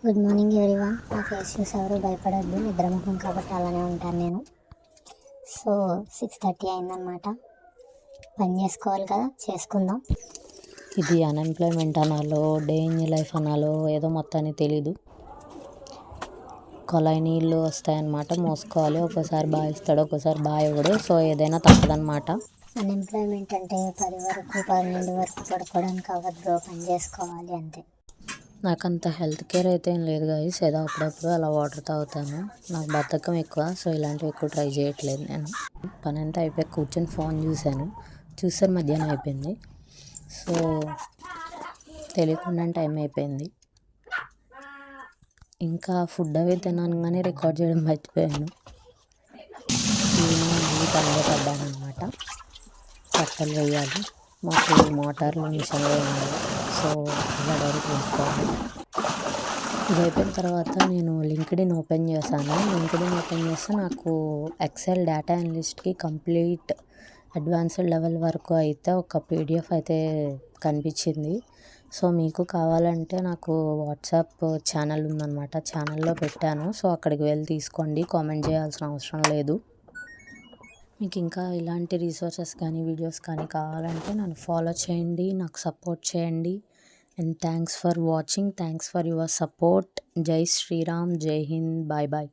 Good morning everyone. నా face చూసి ఎవరు భయపడద్దు, నిద్రముఖం కాబట్టి అలానే ఉంటాను నేను. సో 6:30 అయిందనమాట. పని చేసుకోవాలి కదా, చేసుకుందాం. ఇది అన్ఎంప్లాయ్మెంట్ అనాలో డే ఇన్ లైఫ్ అనాలో ఏదో మొత్తానికి తెలీదు. కొలాయి నీళ్ళు వస్తాయన్నమాట, మోసుకోవాలి. ఒక్కోసారి బాగా ఇస్తాడు, ఒక్కోసారి బాగా ఇవ్వడు. సో ఏదైనా తప్పదన్నమాట. అన్ఎంప్లాయ్మెంట్ అంటే 10 వరకు 12 వరకు పడుకోవడానికి అవ్వదు బ్రో, పని చేసుకోవాలి అంతే. నాకంత హెల్త్ కేర్ అయితే ఏం లేదు గైస్, ఏదో అప్పుడప్పుడు అలా వాటర్ తాగుతాను. నాకు బద్ధకం ఎక్కువ, సో ఇలాంటివి ఎక్కువ ట్రై చేయట్లేదు నేను. పని అంతా అయిపోయి కూర్చొని ఫోన్ చూసాను మధ్యాహ్నం అయిపోయింది. సో తెలియకుండా టైం అయిపోయింది. ఇంకా ఫుడ్ అవి తిన్నాను కానీ రికార్డ్ చేయడం మర్చిపోయాను. నేను పనిలో పడ్డాను అనమాట. కట్టలు వేయాలి, మాకు మోటార్లు మిషన్లు ఉన్నాయి. సో ఇలా డైరెక్ట్ వేసుకోవాలి. ఇది అయిపోయిన తర్వాత నేను లింక్డ్ఇన్ ఓపెన్ చేశాను. లింక్డ్ఇన్ ఓపెన్ చేస్తే నాకు ఎక్సెల్ డేటా అనలిస్ట్కి కంప్లీట్ అడ్వాన్స్డ్ లెవెల్ వరకు అయితే ఒక పీడిఎఫ్ అయితే కనిపించింది. సో మీకు కావాలంటే నాకు వాట్సాప్ ఛానల్ ఉందన్నమాట, ఛానల్లో పెట్టాను. సో అక్కడికి వెళ్ళి తీసుకోండి, కామెంట్ చేయాల్సిన అవసరం లేదు. మీకు ఇంకా ఇలాంటి రిసోర్సెస్ కానీ వీడియోస్ కానీ కావాలంటే నన్ను ఫాలో చేయండి, నాకు సపోర్ట్ చేయండి. And thanks for watching, thanks for your support. జై శ్రీరామ్, జై హింద్, బాయ్ బాయ్.